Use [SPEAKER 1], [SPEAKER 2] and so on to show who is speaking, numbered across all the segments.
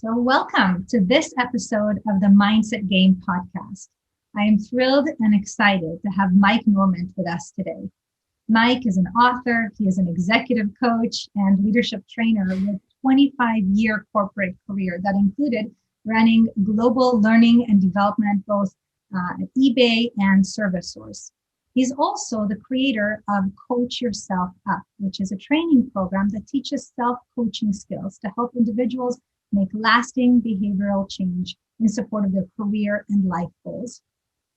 [SPEAKER 1] So, welcome to this episode of the Mindset Game podcast. I am thrilled and excited to have Mike Normant with us today. Mike is an author, he is an executive coach and leadership trainer with a 25-year corporate career that included running global learning and development both at eBay and ServiceSource. He's also the creator of Coach Yourself Up, which is a training program that teaches self-coaching skills to help individuals make lasting behavioral change in support of their career and life goals.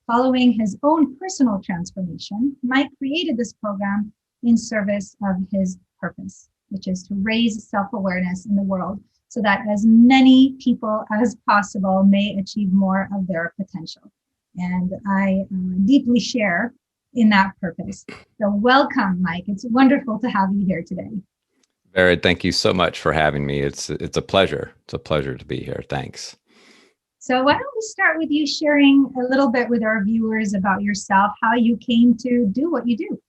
[SPEAKER 1] Following his own personal transformation, Mike created this program in service of his purpose, which is to raise self-awareness in the world so that as many people as possible may achieve more of their potential. And I deeply share in that purpose. So welcome, Mike. It's wonderful to have you here today.
[SPEAKER 2] Vered, thank you so much for having me. It's a pleasure. It's a pleasure to be here. Thanks.
[SPEAKER 1] So why don't we start with you sharing a little bit with our viewers about yourself, how you came to do what you do?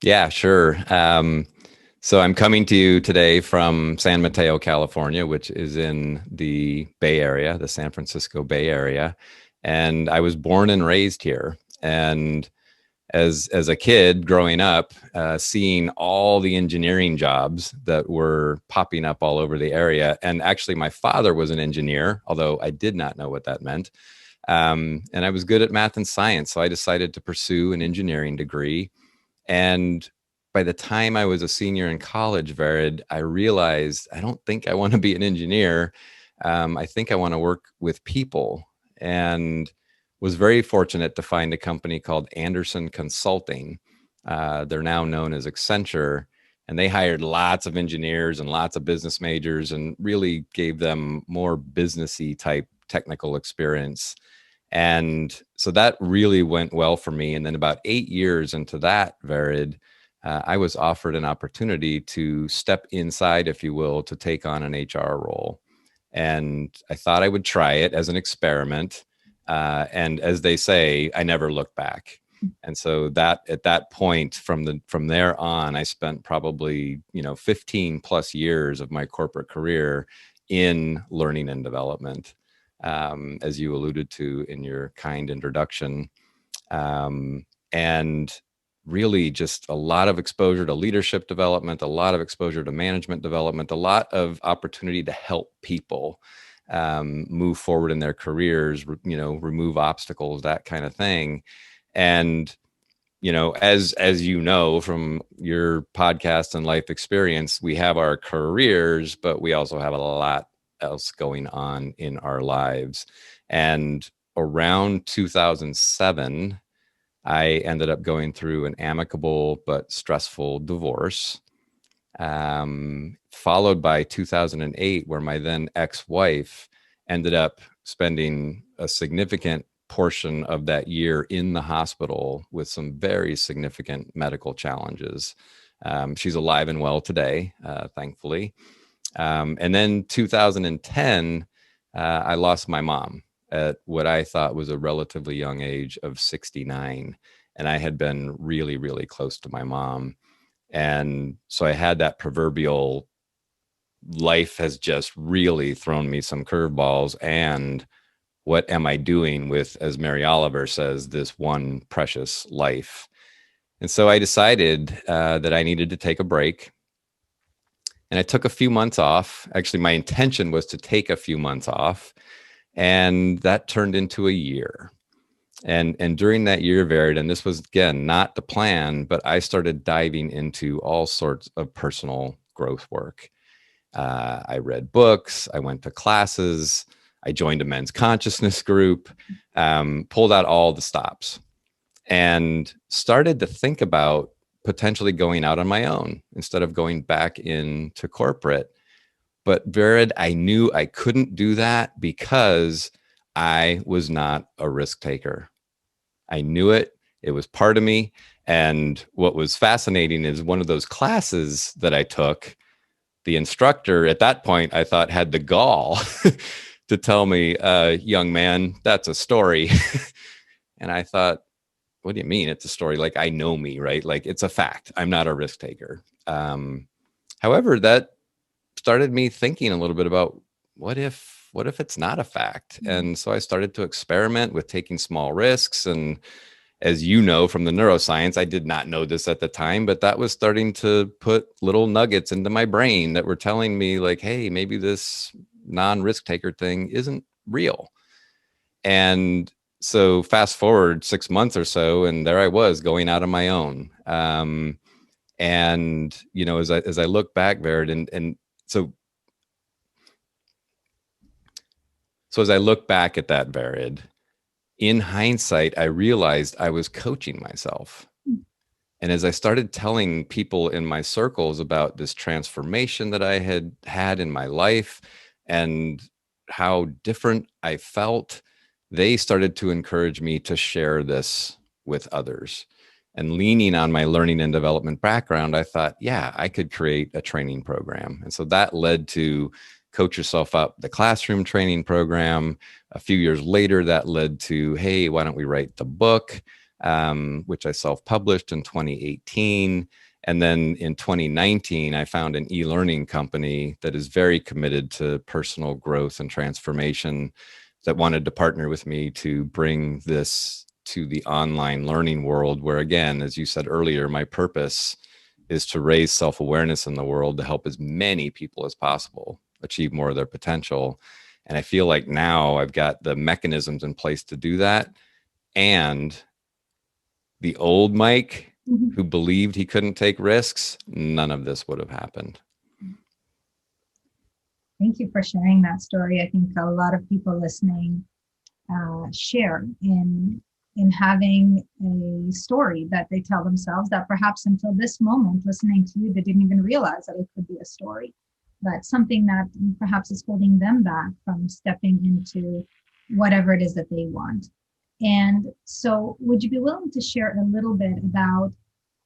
[SPEAKER 2] Yeah, sure. So I'm coming to you today from San Mateo, California, which is in the Bay Area, the San Francisco Bay Area. And I was born and raised here. And as a kid growing up, seeing all the engineering jobs that were popping up all over the area. And actually, my father was an engineer, although I did not know what that meant. And I was good at math and science. So I decided to pursue an engineering degree. And by the time I was a senior in college, Vered, I realized I don't think I want to be an engineer. I think I want to work with people. And was very fortunate to find a company called Anderson Consulting. They're now known as Accenture, and they hired lots of engineers and lots of business majors and really gave them more businessy type technical experience. And so that really went well for me. And then about 8 years into that, Vered, I was offered an opportunity to step inside, if you will, to take on an HR role. And I thought I would try it as an experiment. And as they say, I never looked back. And so that at that point, from there on, I spent probably 15 plus years of my corporate career in learning and development, as you alluded to in your kind introduction, and really just a lot of exposure to leadership development, a lot of exposure to management development, a lot of opportunity to help people move forward in their careers, remove obstacles, that kind of thing. And, as you know, from your podcast and life experience, we have our careers, but we also have a lot else going on in our lives. And around 2007, I ended up going through an amicable but stressful divorce. Followed by 2008, where my then ex-wife ended up spending a significant portion of that year in the hospital with some very significant medical challenges. She's alive and well today, thankfully. And then 2010, I lost my mom at what I thought was a relatively young age of 69. And I had been really, really close to my mom. And so I had that proverbial life has just really thrown me some curveballs. And what am I doing with, as Mary Oliver says, this one precious life? And so I decided that I needed to take a break. And I took a few months off. Actually, my intention was to take a few months off. And that turned into a year. And during that year, Vered, and this was, again, not the plan, but I started diving into all sorts of personal growth work. I read books, I went to classes, I joined a men's consciousness group, pulled out all the stops, and started to think about potentially going out on my own instead of going back into corporate. But Vered, I knew I couldn't do that because I was not a risk taker. I knew it. It was part of me. And what was fascinating is one of those classes that I took, the instructor at that point, I thought, had the gall to tell me, young man, that's a story. And I thought, what do you mean it's a story? Like, I know me, right? Like, it's a fact. I'm not a risk taker. However, that started me thinking a little bit about what if it's not a fact? And so I started to experiment with taking small risks. And as you know from the neuroscience, I did not know this at the time, but that was starting to put little nuggets into my brain that were telling me like, hey, maybe this non-risk taker thing isn't real. And so fast forward 6 months or so, and there I was going out on my own. And as I look back, Vered, and so as I look back at that, Vered, in hindsight, I realized I was coaching myself. And as I started telling people in my circles about this transformation that I had had in my life and how different I felt, they started to encourage me to share this with others. And leaning on my learning and development background, I thought, yeah, I could create a training program. And so that led to Coach Yourself Up, the classroom training program. A few years later, that led to, hey, why don't we write the book? Which I self-published in 2018. And then in 2019, I found an e-learning company that is very committed to personal growth and transformation that wanted to partner with me to bring this to the online learning world, where, again, as you said earlier, my purpose is to raise self-awareness in the world to help as many people as possible achieve more of their potential. And I feel like now I've got the mechanisms in place to do that. And the old Mike, who believed he couldn't take risks, none of this would have happened.
[SPEAKER 1] Thank you for sharing that story. I think a lot of people listening share in having a story that they tell themselves that perhaps until this moment, listening to you, they didn't even realize that it could be a story, but something that perhaps is holding them back from stepping into whatever it is that they want. And so would you be willing to share a little bit about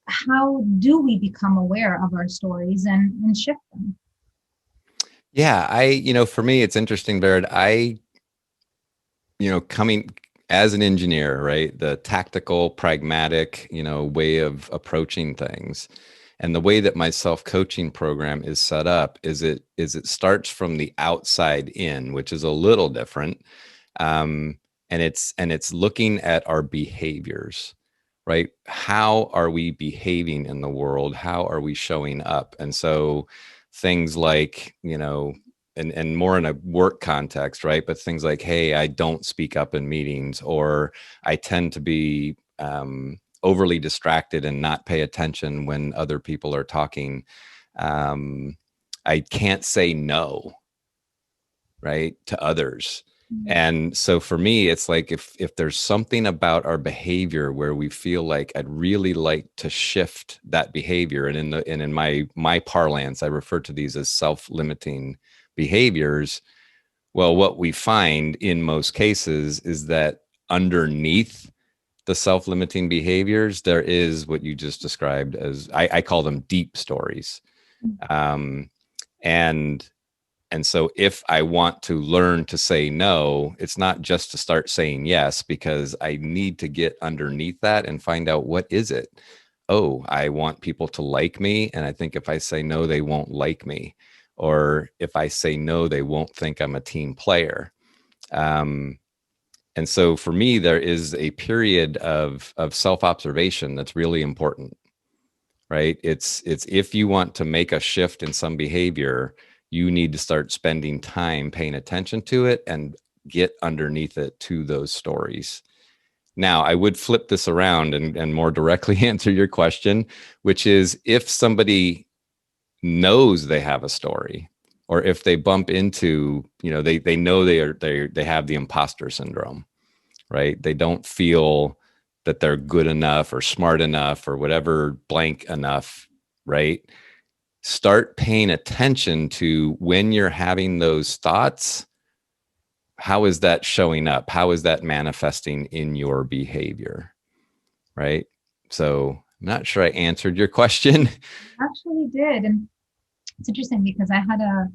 [SPEAKER 1] how do we become aware of our stories and shift them?
[SPEAKER 2] Yeah, for me, it's interesting, Baird. Coming as an engineer, right? The tactical, pragmatic, way of approaching things. And the way that my self-coaching program is set up is it starts from the outside in, which is a little different. And it's looking at our behaviors, right? How are we behaving in the world? How are we showing up? And so things like, and more in a work context, right? But things like, hey, I don't speak up in meetings, or I tend to be overly distracted and not pay attention when other people are talking. I can't say no, right, to others. And so for me, it's like if there's something about our behavior where we feel like I'd really like to shift that behavior, and in my parlance, I refer to these as self-limiting behaviors. Well, what we find in most cases is that underneath the self-limiting behaviors, there is what you just described as I call them deep stories. And so if I want to learn to say no, it's not just to start saying yes, because I need to get underneath that and find out, what is it? Oh, I want people to like me. And I think if I say no, they won't like me. Or if I say no, they won't think I'm a team player. And so for me, there is a period of self-observation that's really important, right? It's if you want to make a shift in some behavior, you need to start spending time paying attention to it and get underneath it to those stories. Now, I would flip this around and more directly answer your question, which is, if somebody knows they have a story, or if they bump into, they know they have the imposter syndrome, right? They don't feel that they're good enough or smart enough or whatever blank enough, right? Start paying attention to when you're having those thoughts. How is that showing up? How is that manifesting in your behavior? Right? So I'm not sure I answered your question.
[SPEAKER 1] Actually did. And it's interesting because I had a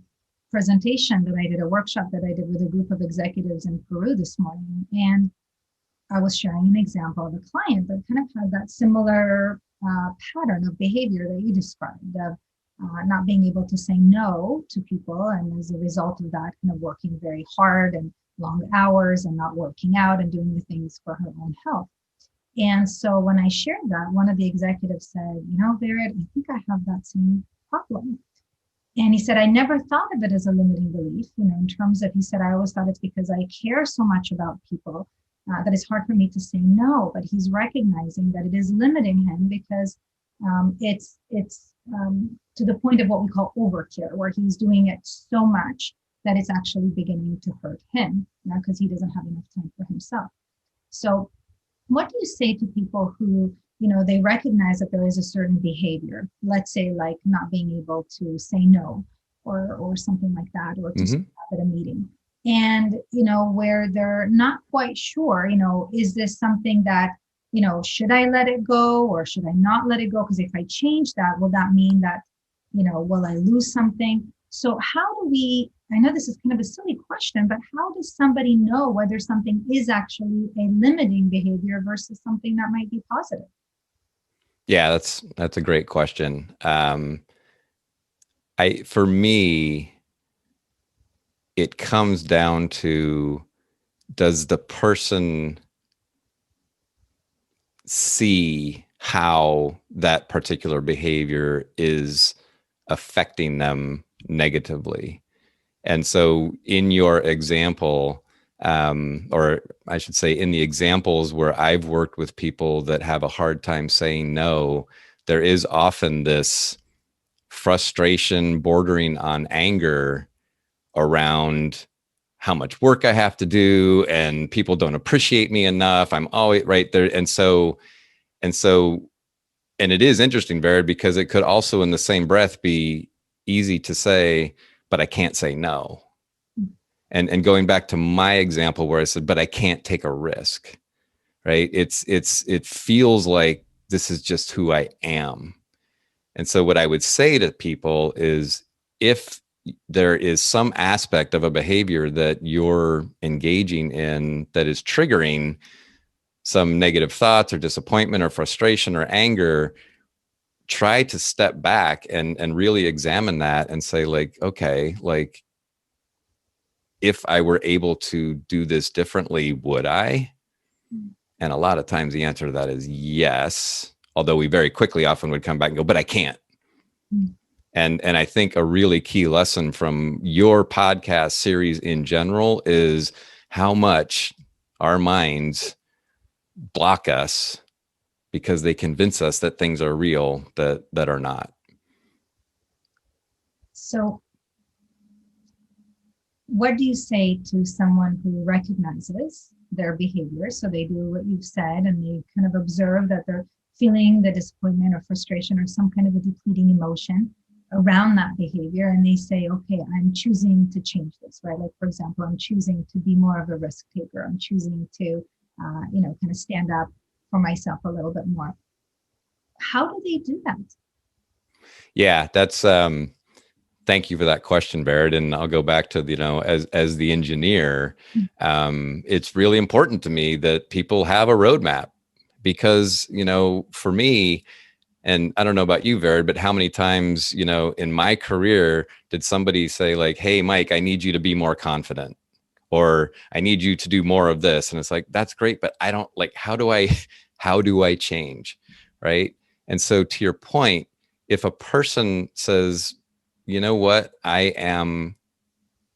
[SPEAKER 1] presentation that I did, a workshop that I did with a group of executives in Peru this morning. And I was sharing an example of a client that kind of had that similar pattern of behavior that you described, of not being able to say no to people. And as a result of that, kind of working very hard and long hours and not working out and doing the things for her own health. And so when I shared that, one of the executives said, Barrett, I think I have that same problem. And he said, I never thought of it as a limiting belief, in terms of, he said, I always thought it's because I care so much about people that it's hard for me to say no. But he's recognizing that it is limiting him because it's to the point of what we call overcare, where he's doing it so much that it's actually beginning to hurt him, because he doesn't have enough time for himself. So what do you say to people who, they recognize that there is a certain behavior, let's say like not being able to say no or something like that, or to speak up at a meeting, and, where they're not quite sure, is this something that, should I let it go or should I not let it go? Because if I change that, will that mean that, will I lose something? So how do we, I know this is kind of a silly question, but how does somebody know whether something is actually a limiting behavior versus something that might be positive?
[SPEAKER 2] Yeah, that's a great question. For me, it comes down to, does the person see how that particular behavior is affecting them negatively? And so in your example, or I should say in the examples where I've worked with people that have a hard time saying no, there is often this frustration bordering on anger around how much work I have to do and people don't appreciate me enough. I'm always right there. And it is interesting, Baird, because it could also in the same breath be easy to say, but I can't say no. And going back to my example where I said, but I can't take a risk, right? It feels like this is just who I am. And so what I would say to people is, if there is some aspect of a behavior that you're engaging in that is triggering some negative thoughts or disappointment or frustration or anger, try to step back and really examine that and say, like, okay, like, if I were able to do this differently, would I? And a lot of times the answer to that is yes, although we very quickly often would come back and go, but I can't. And I think a really key lesson from your podcast series in general is how much our minds block us because they convince us that things are real that are not.
[SPEAKER 1] So what do you say to someone who recognizes their behavior? So they do what you've said and they kind of observe that they're feeling the disappointment or frustration or some kind of a depleting emotion around that behavior. And they say, okay, I'm choosing to change this, right? Like, for example, I'm choosing to be more of a risk taker. I'm choosing to, kind of stand up for myself a little bit more. How do they do that?
[SPEAKER 2] Yeah, that's, thank you for that question, Barrett. And I'll go back to, as the engineer, it's really important to me that people have a roadmap because, for me, and I don't know about you, Barrett, but how many times, in my career did somebody say like, hey, Mike, I need you to be more confident, or I need you to do more of this. And it's like, that's great, but I don't like, how do I change? Right. And so to your point, if a person says, you know what, I am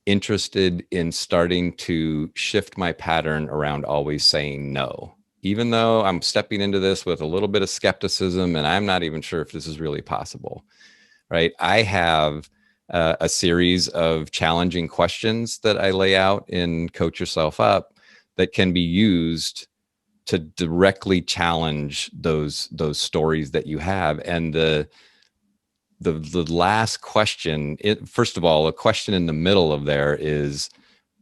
[SPEAKER 2] interested in starting to shift my pattern around always saying no, even though I'm stepping into this with a little bit of skepticism and I'm not even sure if this is really possible, right? I have a series of challenging questions that I lay out in Coach Yourself Up that can be used to directly challenge those stories that you have. And the last question, first of all, a question in the middle of there is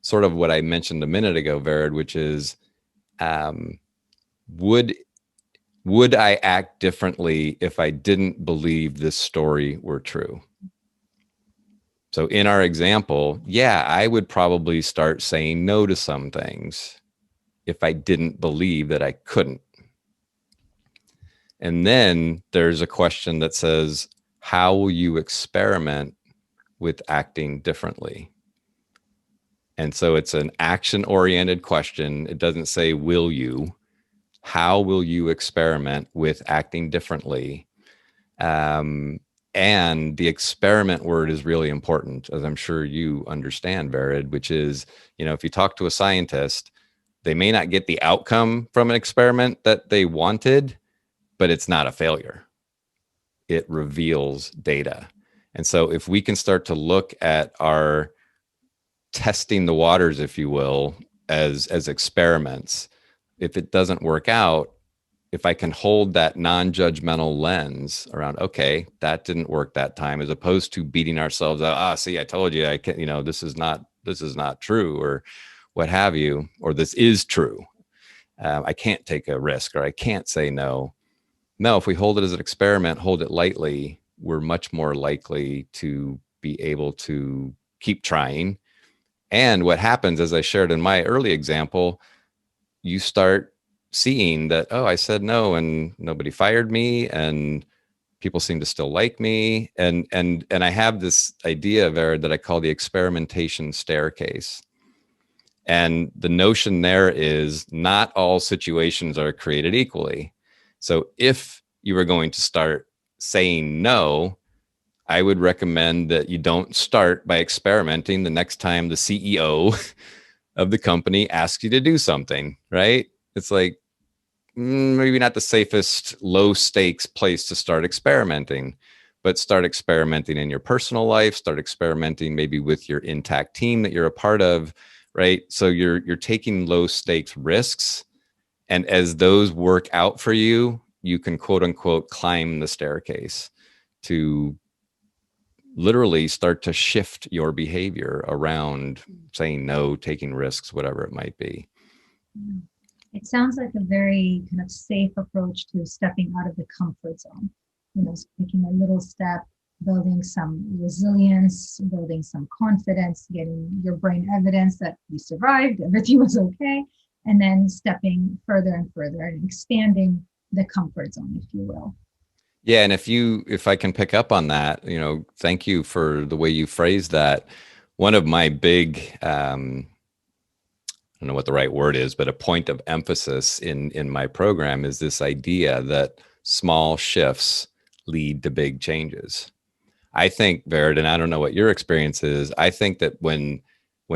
[SPEAKER 2] sort of what I mentioned a minute ago, Vered, which is, would I act differently if I didn't believe this story were true? So in our example, yeah, I would probably start saying no to some things if I didn't believe that I couldn't. And then there's a question that says, How will you experiment with acting differently? And so it's an action-oriented question. It doesn't say, will you? How will you experiment with acting differently? And the experiment word is really important, as I'm sure you understand, Vered, which is, if you talk to a scientist, they may not get the outcome from an experiment that they wanted, but it's not a failure. It reveals data. And so if we can start to look at our testing the waters, if you will, as experiments, if it doesn't work out, if I can hold that non-judgmental lens around, okay, that didn't work that time, as opposed to beating ourselves up. See, I told you, I can't, this is not true, or what have you, or this is true. I can't take a risk, or I can't say no. No, if we hold it as an experiment, hold it lightly, we're much more likely to be able to keep trying. And what happens, as I shared in my early example, you start seeing that, oh, I said no and nobody fired me, and people seem to still like me. And I have this idea there that I call the experimentation staircase. And the notion there is not all situations are created equally. So if you were going to start saying no, I would recommend that you don't start by experimenting the next time the CEO of the company asks you to do something, right? It's like, maybe not the safest low stakes place to start experimenting, but start experimenting in your personal life, start experimenting maybe with your intact team that you're a part of, right? So you're taking low stakes risks. And as those work out for you, you can quote unquote climb the staircase to literally start to shift your behavior around saying no, taking risks, whatever it might be.
[SPEAKER 1] It sounds like a very kind of safe approach to stepping out of the comfort zone. Taking a little step, building some resilience, building some confidence, getting your brain evidence that you survived, everything was okay, and then stepping further and further and expanding the comfort zone, if you will.
[SPEAKER 2] Yeah, and if I can pick up on that, thank you for the way you phrased that. One of my big, I don't know what the right word is, but a point of emphasis in my program is this idea that small shifts lead to big changes. I think, Vered, and I don't know what your experience is, I think that when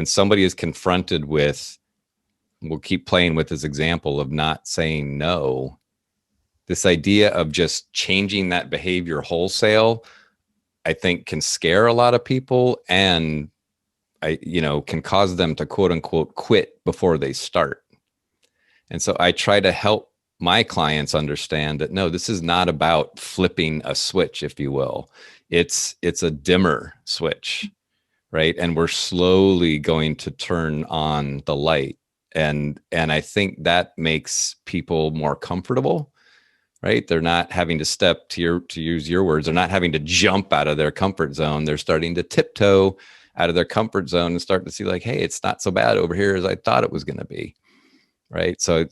[SPEAKER 2] somebody is confronted with, we'll keep playing with this example of not saying no, this idea of just changing that behavior wholesale, I think can scare a lot of people, and can cause them to quote unquote quit before they start. And so I try to help my clients understand that, no, this is not about flipping a switch, if you will. It's a dimmer switch, right? And we're slowly going to turn on the light. And I think that makes people more comfortable, right? They're not having to step, to use your words, they're not having to jump out of their comfort zone. They're starting to tiptoe out of their comfort zone and starting to see like, hey, it's not so bad over here as I thought it was going to be, right? So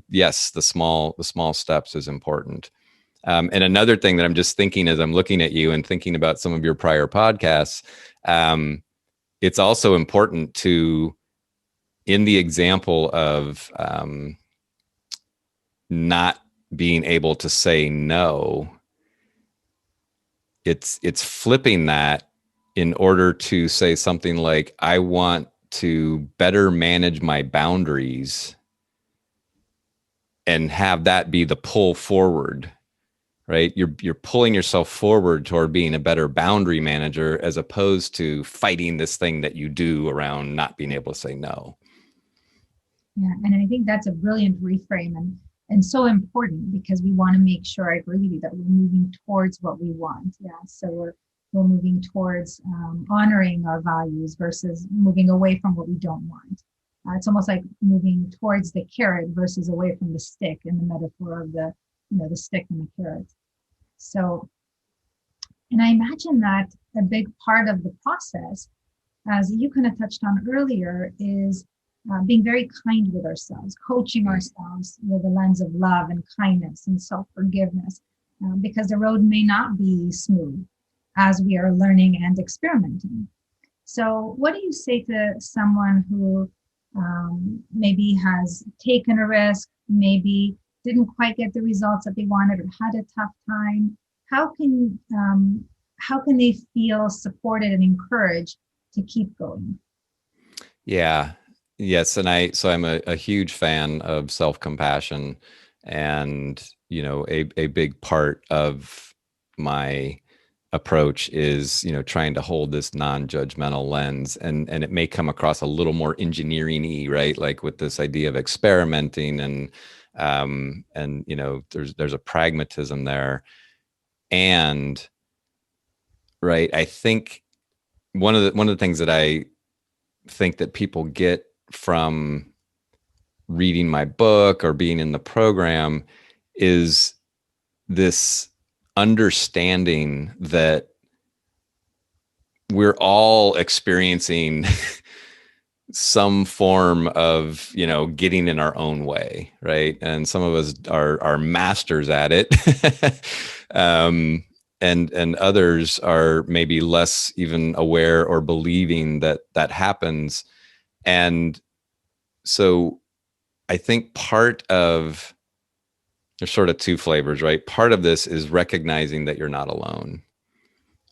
[SPEAKER 2] yes, the small steps is important. And another thing that I'm just thinking as I'm looking at you and thinking about some of your prior podcasts, it's also important to, in the example of not being able to say no, it's flipping that in order to say something like, I want to better manage my boundaries, and have that be the pull forward, right? You're pulling yourself forward toward being a better boundary manager, as opposed to fighting this thing that you do around not being able to say no.
[SPEAKER 1] Yeah, and I think that's a brilliant reframe and so important, because we want to make sure, I agree with you, that we're moving towards what we want. Yeah, so we're moving towards honoring our values versus moving away from what we don't want. It's almost like moving towards the carrot versus away from the stick, in the metaphor of the stick and the carrot. So, and I imagine that a big part of the process, as you kind of touched on earlier, is being very kind with ourselves, coaching ourselves with a lens of love and kindness and self-forgiveness, because the road may not be smooth. as we are learning and experimenting. So what do you say to someone who maybe has taken a risk, maybe didn't quite get the results that they wanted or had a tough time? How can they feel supported and encouraged to keep going?
[SPEAKER 2] Yeah. Yes. And I'm a huge fan of self-compassion, and, a big part of my approach is, trying to hold this non-judgmental lens, and it may come across a little more engineering-y, right? Like with this idea of experimenting, and there's a pragmatism there. And right, I think one of the things that I think that people get from reading my book or being in the program is this understanding that we're all experiencing some form of, getting in our own way, right? And some of us are masters at it. And others are maybe less even aware or believing that that happens. And so I think there's sort of two flavors, right? Part of this is recognizing that you're not alone,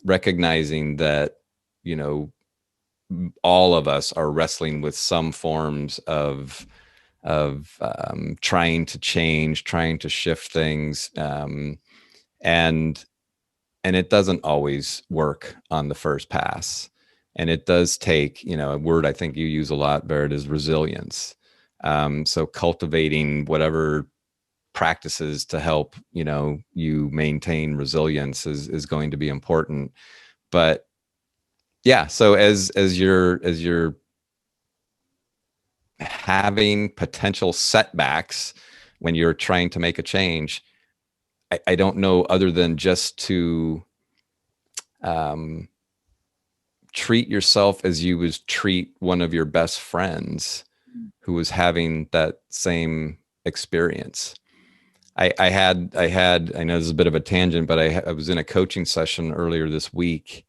[SPEAKER 2] recognizing that, you know, all of us are wrestling with some forms of trying to change, trying to shift things, and it doesn't always work on the first pass. And it does take, a word I think you use a lot, Barrett, is resilience. So cultivating whatever practices to help, you maintain resilience is going to be important. But yeah, so as you're having potential setbacks when you're trying to make a change, I don't know other than just to um, treat yourself as you would treat one of your best friends who was having that same experience. I know this is a bit of a tangent, but I was in a coaching session earlier this week,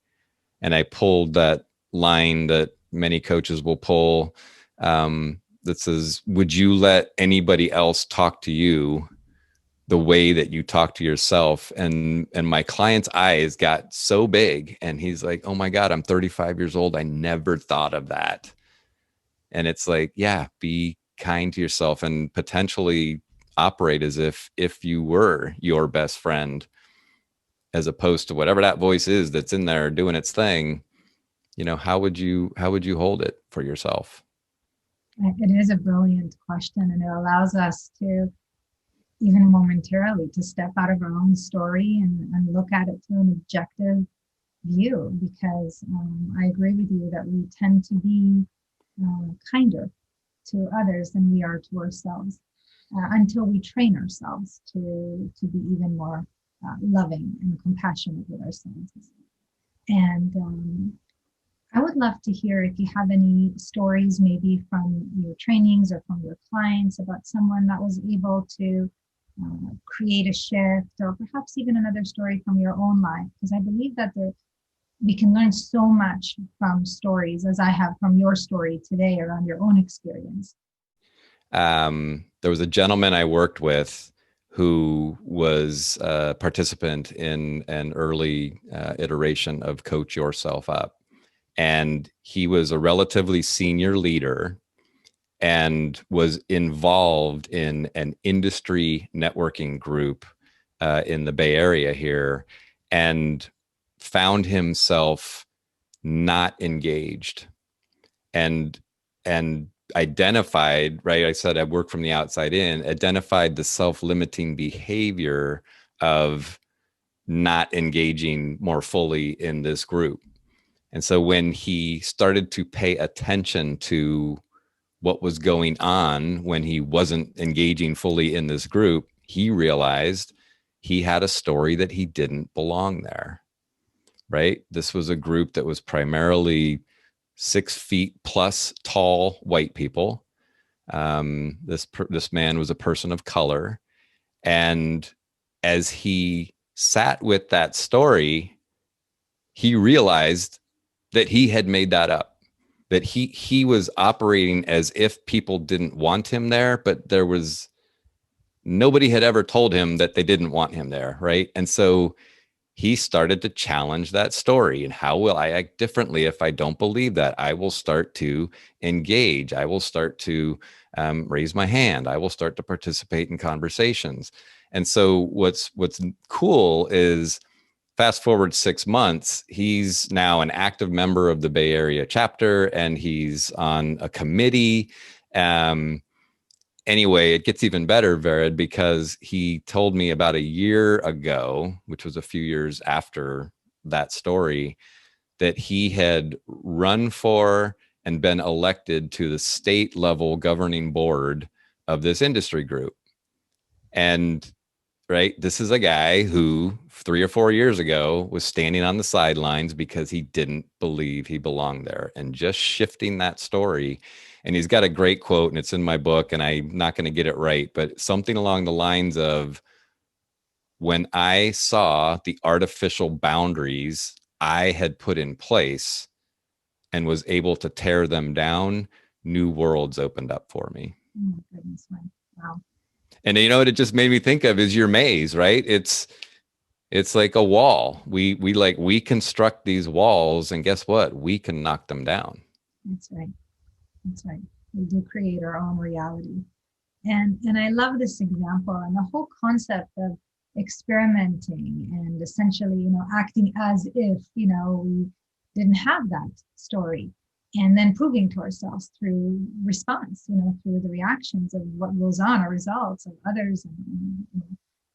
[SPEAKER 2] and I pulled that line that many coaches will pull, that says, "Would you let anybody else talk to you the way that you talk to yourself?" And my client's eyes got so big, and he's like, "Oh my God, I'm 35 years old. I never thought of that." And it's like, yeah, be kind to yourself and potentially operate as if you were your best friend, as opposed to whatever that voice is that's in there doing its thing. How would you hold it for yourself?
[SPEAKER 1] It is a brilliant question, and it allows us to, even momentarily, to step out of our own story and look at it through an objective view, because I agree with you that we tend to be kinder to others than we are to ourselves, until we train ourselves to be even more loving and compassionate with ourselves. And I would love to hear if you have any stories, maybe from your trainings or from your clients, about someone that was able to create a shift, or perhaps even another story from your own life, because I believe that we can learn so much from stories, as I have from your story today around your own experience.
[SPEAKER 2] There was a gentleman I worked with who was a participant in an early iteration of Coach Yourself Up. And he was a relatively senior leader and was involved in an industry networking group in the Bay Area here, and found himself not engaged, and identified, right? I said I work from the outside in, identified the self-limiting behavior of not engaging more fully in this group. And so when he started to pay attention to what was going on when he wasn't engaging fully in this group, he realized he had a story that he didn't belong there, right? This was a group that was primarily 6 feet plus tall white people. This man was a person of color. And as he sat with that story, he realized that he had made that up, that he was operating as if people didn't want him there, but there was nobody had ever told him that they didn't want him there, right? And so he started to challenge that story. And how will I act differently if I don't believe that? I will start to engage. I will start to raise my hand. I will start to participate in conversations. And so what's cool is, fast forward 6 months, he's now an active member of the Bay Area chapter, and he's on a committee. Anyway, it gets even better, Vered, because he told me about a year ago, which was a few years after that story, that he had run for and been elected to the state level governing board of this industry group. And right, this is a guy who 3 or 4 years ago was standing on the sidelines because he didn't believe he belonged there, and just shifting that story. And he's got a great quote, and it's in my book, and I'm not going to get it right, but something along the lines of, when I saw the artificial boundaries I had put in place and was able to tear them down, new worlds opened up for me.
[SPEAKER 1] Oh my goodness, Mike. Wow.
[SPEAKER 2] And you know what it just made me think of is your maze, right? It's like a wall. We construct these walls, and guess what? We can knock them down.
[SPEAKER 1] That's right. That's right. We do create our own reality. And I love this example and the whole concept of experimenting and essentially, acting as if, we didn't have that story, and then proving to ourselves through response, through the reactions of what goes on, our results of others, and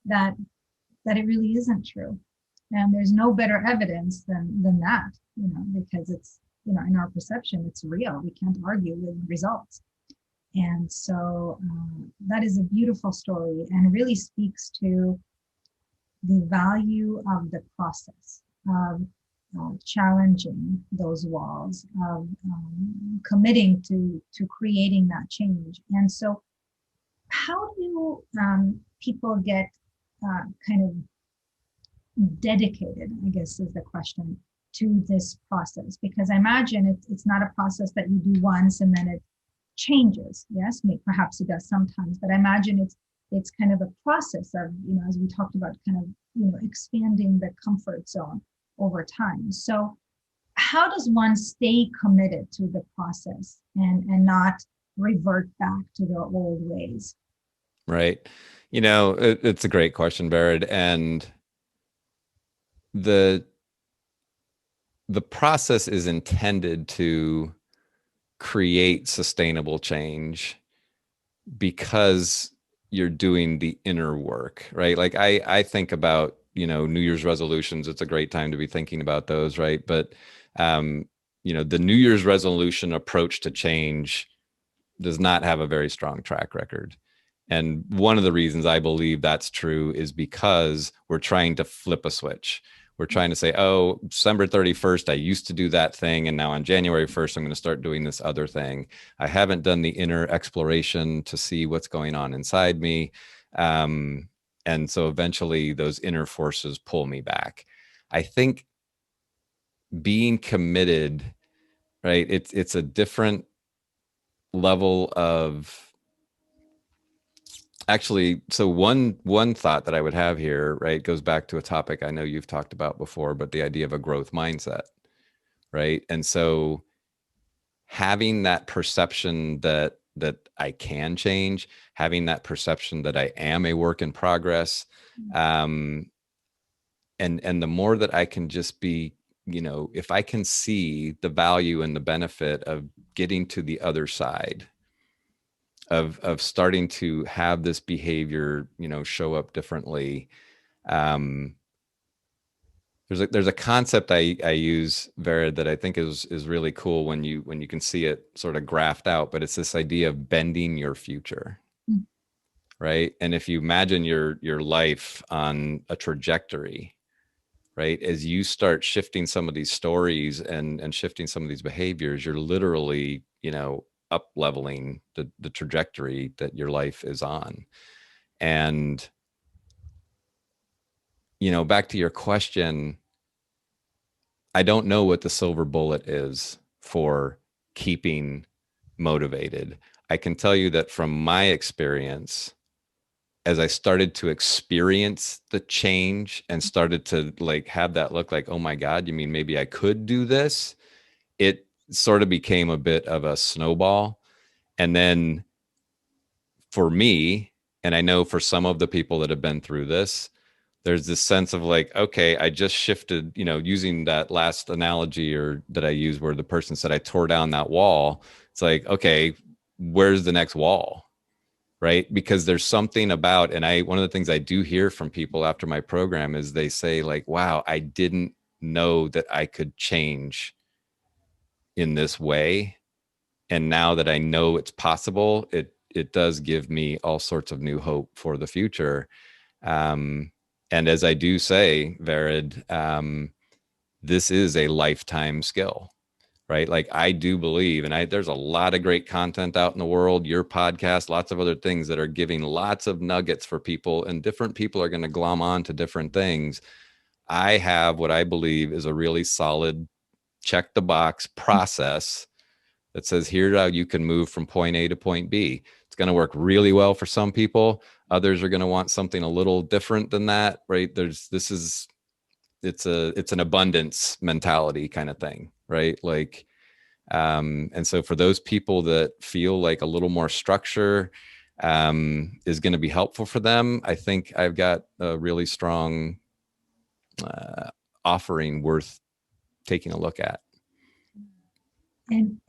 [SPEAKER 1] that it really isn't true. And there's no better evidence than that, because it's, in our perception, it's real. We can't argue with results. And so that is a beautiful story, and really speaks to the value of the process of challenging those walls, of committing to creating that change. And so how do people get kind of dedicated, I guess is the question, to this process? Because I imagine it's not a process that you do once and then it changes. Yes, perhaps it does sometimes, but I imagine it's kind of a process of, as we talked about, kind of, expanding the comfort zone over time. So how does one stay committed to the process and not revert back to their old ways?
[SPEAKER 2] Right. It's a great question, Baird. And the process is intended to create sustainable change because you're doing the inner work, right? Like I think about, New Year's resolutions. It's a great time to be thinking about those, right? But, the New Year's resolution approach to change does not have a very strong track record. And one of the reasons I believe that's true is because we're trying to flip a switch. We're trying to say, oh, December 31st, I used to do that thing, and now on January 1st, I'm going to start doing this other thing. I haven't done the inner exploration to see what's going on inside me. And so eventually those inner forces pull me back. I think being committed, right? It's a different level of, actually, so one thought that I would have here, right, goes back to a topic I know you've talked about before, but the idea of a growth mindset, right? And so having that perception that I can change, having that perception that I am a work in progress, and the more that I can just be, if I can see the value and the benefit of getting to the other side, of starting to have this behavior, show up differently. There's a concept I use, Vera, that I think is really cool when you can see it sort of graphed out, but it's this idea of bending your future. Mm. Right. And if you imagine your life on a trajectory, right, as you start shifting some of these stories and shifting some of these behaviors, you're literally, up leveling the trajectory that your life is on. And, back to your question, I don't know what the silver bullet is for keeping motivated. I can tell you that from my experience, as I started to experience the change and started to like have that look like, oh my God, you mean maybe I could do this? It sort of became a bit of a snowball. And then for me, and I know for some of the people that have been through this, there's this sense of like, okay, I just shifted, using that last analogy or that I used where the person said I tore down that wall. It's like, okay, where's the next wall? Right? Because there's something about, and one of the things I do hear from people after my program is they say like, wow, I didn't know that I could change in this way. And now that I know it's possible, it does give me all sorts of new hope for the future. Um, and as I do say, Vered, this is a lifetime skill, right? Like I do believe, and there's a lot of great content out in the world, your podcast, lots of other things that are giving lots of nuggets for people, and different people are going to glom on to different things. I have what I believe is a really solid check the box process that says here's how you can move from point A to point B. It's going to work really well for some people. Others are going to want something a little different than that, right? It's an abundance mentality kind of thing, right? Like, and so for those people that feel like a little more structure is going to be helpful for them, I think I've got a really strong offering worth taking a look at.
[SPEAKER 1] And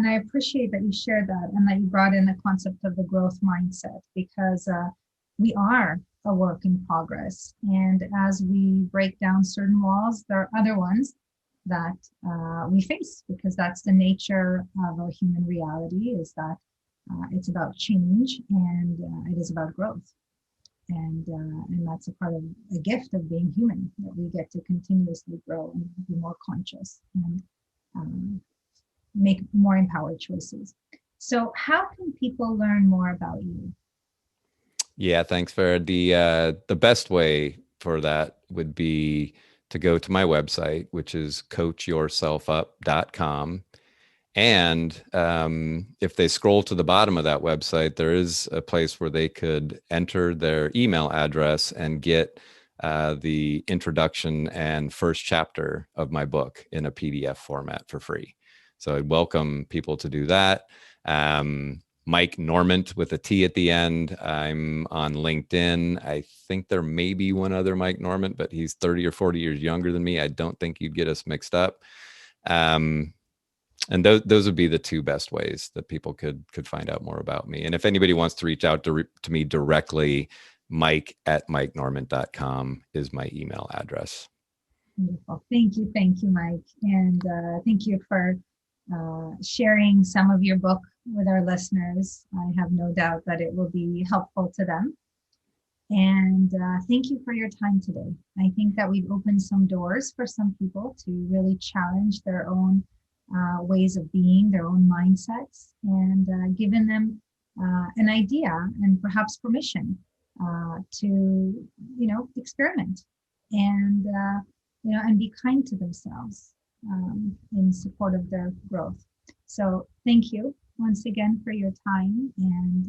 [SPEAKER 1] I appreciate that you shared that and that you brought in the concept of the growth mindset, because we are a work in progress. And as we break down certain walls, there are other ones that we face, because that's the nature of our human reality, is that it's about change, and it is about growth. And that's a part of a gift of being human, that we get to continuously grow and be more conscious and um, make more empowered choices. So, how can people learn more about you?
[SPEAKER 2] Yeah, thanks, Farah. The best way for that would be to go to my website, which is coachyourselfup.com. And if they scroll to the bottom of that website, there is a place where they could enter their email address and get the introduction and first chapter of my book in a PDF format for free. So I'd welcome people to do that. Mike Normant with a T at the end. I'm on LinkedIn. I think there may be one other Mike Normant, but he's 30 or 40 years younger than me. I don't think you'd get us mixed up. And those would be the two best ways that people could find out more about me. And if anybody wants to reach out to me directly, mike@mikenormant.com is my email address.
[SPEAKER 1] Wonderful. Thank you, Mike. And thank you for sharing some of your book with our listeners. I have no doubt that it will be helpful to them. And thank you for your time today. I think that we've opened some doors for some people to really challenge their own ways of being, their own mindsets, and given them an idea and perhaps permission to, experiment and, and be kind to themselves in support of their growth. So thank you once again for your time and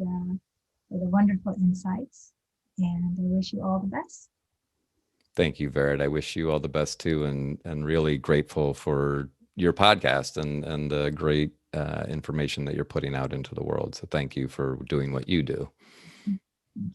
[SPEAKER 1] for the wonderful insights. And I wish you all the best.
[SPEAKER 2] Thank you, Vered. I wish you all the best too, and really grateful for your podcast and the great information that you're putting out into the world. So thank you for doing what you do.
[SPEAKER 1] Thank you.